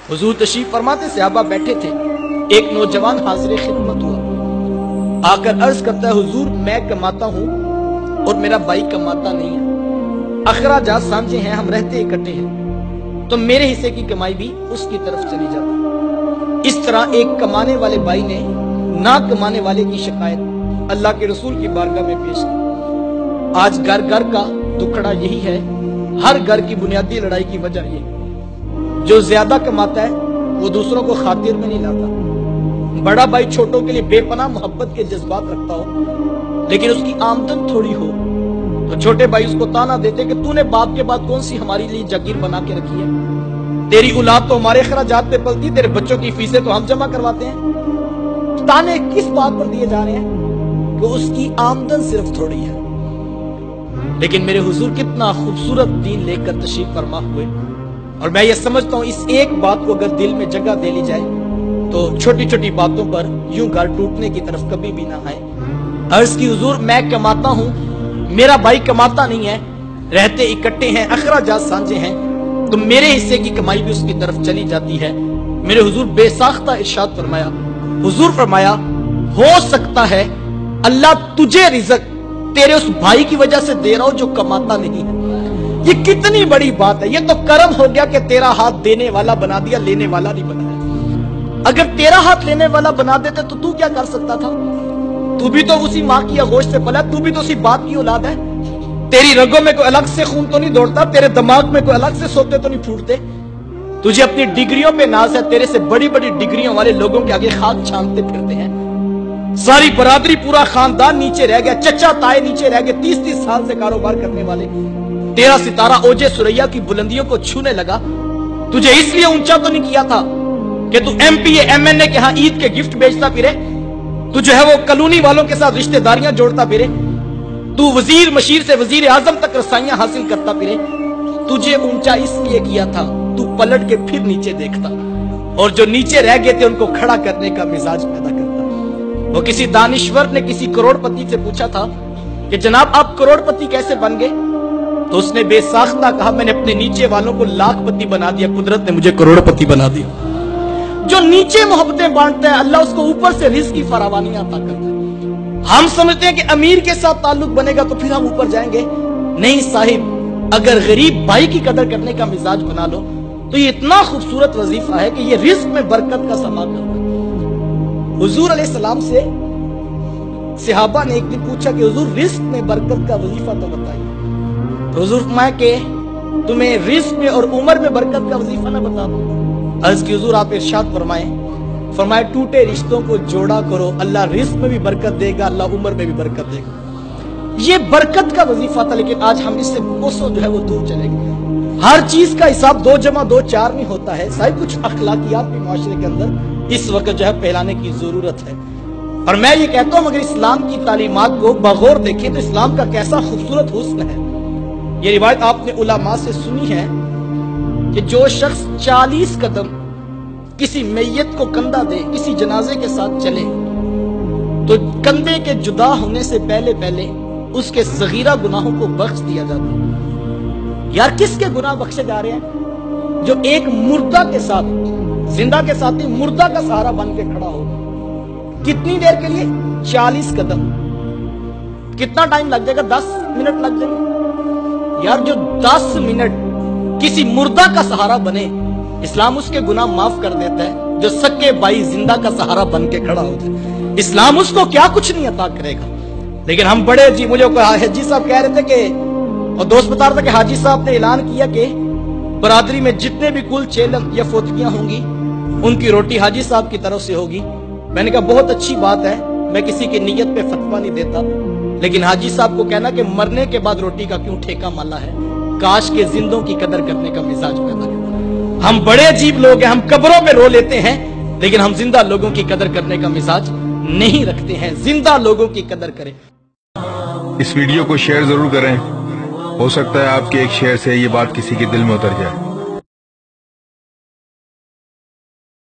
हुजूर तशरीफ फरमाते, सहाबा बैठे थे, एक नौजवान हाजिर खिदमत हुआ, आकर अर्ज करता है, हुजूर मैं कमाता हूं और मेरा भाई कमाता नहीं है, अखराजात सांझे हैं, हम रहते इकट्ठे हैं, तो मेरे हिस्से की कमाई भी उसकी तरफ चली जाती। इस तरह एक कमाने वाले भाई ने ना कमाने वाले की शिकायत अल्लाह के रसूल की बारगाह में पेश की। आज घर घर का दुखड़ा यही है, हर घर की बुनियादी लड़ाई की वजह ये, जो ज्यादा कमाता है वो दूसरों को खातिर में नहीं लाता। बड़ा भाई छोटों के लिए बेपनाह मोहब्बत के जज्बात रखता हो, लेकिन उसकी आमदन थोड़ी हो तो छोटे भाई उसको ताना देते कि तूने बाप के बाद कौन सी हमारे लिए जागीर बना के रखी है, तेरी औलाद तो हमारे खर्चात पे पलती, तेरे बच्चों की फीसें तो हम जमा करवाते हैं। ताने किस बात पर दिए जा रहे हैं कि उसकी आमदन सिर्फ थोड़ी है। लेकिन मेरे हुजूर कितना खूबसूरत दीन लेकर तशरीफ फरमा हुए, और मैं ये समझता हूं इस एक बात को अगर दिल में जगह दे ली जाए तो छोटी छोटी बातों पर यूं घर टूटने की तरफ कभी भी ना आए। अर्ज की, हुजूर मैं कमाता हूं, मेरा भाई कमाता नहीं है, रहते इकट्ठे हैं, अखराजात सांझे हैं, तो मेरे हिस्से की कमाई भी उसकी तरफ चली जाती है। मेरे हुजूर बेसाख्ता इरशाद फरमाया, हुजूर फरमाया, हो सकता है अल्लाह तुझे रिज़्क तेरे उस भाई की वजह से दे रहा हो जो कमाता नहीं है। ये कितनी बड़ी बात है। ये तो करम हो गया कि तेरा हाथ देने वाला बना दिया, लेने वाला नहीं बनाया। अगर तेरा हाथ लेने वाला बना देते तो तू क्या कर सकता था? तू भी तो उसी माँ की आगोश से पला, तू भी तो उसी बाप की औलाद है। तेरी रगों में कोई अलग से खून तो नहीं दौड़ता, तेरे दिमाग में कोई अलग से सोते तो नहीं फूटते। तुझे अपनी डिग्रियों पे नाज है, तेरे से बड़ी बड़ी डिग्रियों वाले लोगों के आगे खाक छानते फिरते हैं। सारी बरादरी पूरा खानदान नीचे रह गया, चचा ताए नीचे रह गए, 30-30 साल से कारोबार करने वाले। तेरा सितारा ओजे सुरैया की बुलंदियों को छूने लगा। तुझे इसलिए ऊंचा तो नहीं किया था कि तू एमपीए एमएनए के यहां ईद के गिफ्ट बेचता फिरे, तू जो है वो कॉलोनी वालों के साथ रिश्तेदारियां जोड़ता फिरे, तू वजीर मशीर से वजीर आजम तक रसाइयां हासिल करता फिरे। तुझे ऊंचा इसलिए किया था तू पलट के फिर नीचे देखता, और जो नीचे रह गए थे उनको खड़ा करने का मिजाज पैदा करता। वो किसी दानिश्वर ने किसी करोड़पति से पूछा था कि जनाब आप करोड़पति कैसे बन गए? तो उसने बेसाख्ता कहा, मैंने अपने नीचे वालों को लाखपति बना दिया, कुदरत ने मुझे करोड़पति बना दिया। जो नीचे मोहब्बतें बांटता है अल्लाह उसको ऊपर से रिज़्क की फरावानी अता करता है। हम समझते हैं कि अमीर के साथ ताल्लुक बनेगा तो फिर हम ऊपर जाएंगे। नहीं साहिब, अगर गरीब भाई की कदर करने का मिजाज बना लो तो ये इतना खूबसूरत वजीफा है कि ये रिज़्क में बरकत का समा करता है। हुजूर अलैहिस्सलाम से सहाबा ने एक दिन पूछा कि हुजूर रिज़्क में बरकत का वजीफा तो बताइए। तो हुजूर फरमाया कि तुम्हें रिज़्क में और उम्र में बरकत का वजीफा ना बता दो? अर्ज की, हुजूर आप इरशाद फरमाए टूटे रिश्तों को जोड़ा करो, अल्लाह रिज़्क में भी बरकत देगा, अल्लाह उम्र में भी बरकत देगा। ये बरकत का वजीफा था, लेकिन आज हम इससे कोसों जो है वो दूर चले गए। हर चीज का हिसाब 2 + 2 4 नहीं होता है। साहिब कुछ अखलाकियात भी माशरे के अंदर इस वक्त जो है फैलाने की जरूरत है। और मैं ये कहता हूं अगर इस्लाम की तालीमात को बगौर देखें तो इस्लाम का कैसा खूबसूरत हुस्न है। ये रिवायत आपने उलमा से सुनी है कि जो शख्स 40 कदम किसी मैयत को कंधा दे, किसी जनाजे के साथ चले, तो कंधे के जुदा होने से पहले पहले उसके सगीरा गुनाहों को बख्श दिया जाता है। यार किसके गुनाह बख्शे जा रहे हैं? जो एक मुर्दा के साथ, जिंदा के साथ ही मुर्दा का सहारा बन के खड़ा हो। कितनी देर के लिए? 40 कदम। कितना टाइम लग जाएगा? 10 मिनट लग जाएंगे। यार जो 10 मिनट किसी मुर्दा का सहारा बने, इस्लाम उसके गुनाह माफ कर देता है। जो सक्के भाई जिंदा का सहारा बन के खड़ा होता है, इस्लाम उसको क्या कुछ नहीं अता करेगा। लेकिन हम बड़े अजीब, मुझे हाजी साहब कह रहे थे कि, और दोस्त बता रहा था कि हाजी साहब ने ऐलान किया कि बरादरी में जितने भी कुल चेलम या फोतगियां होंगी उनकी रोटी हाजी साहब की तरफ से होगी। मैंने कहा बहुत अच्छी बात है, मैं किसी की नीयत पे फतवा नहीं देता, लेकिन हाजी साहब को कहना कि मरने के बाद रोटी का क्यों ठेका माला है, काश के जिंदों की कदर करने का मिजाज पैदा करें। हम बड़े अजीब लोग हैं, हम कब्रों में रो लेते हैं, लेकिन हम जिंदा लोगों की कदर करने का मिजाज नहीं रखते हैं। जिंदा लोगों की कदर करें। इस वीडियो को शेयर जरूर करें, हो सकता है आपके एक शेयर से ये बात किसी के दिल में उतर जाए।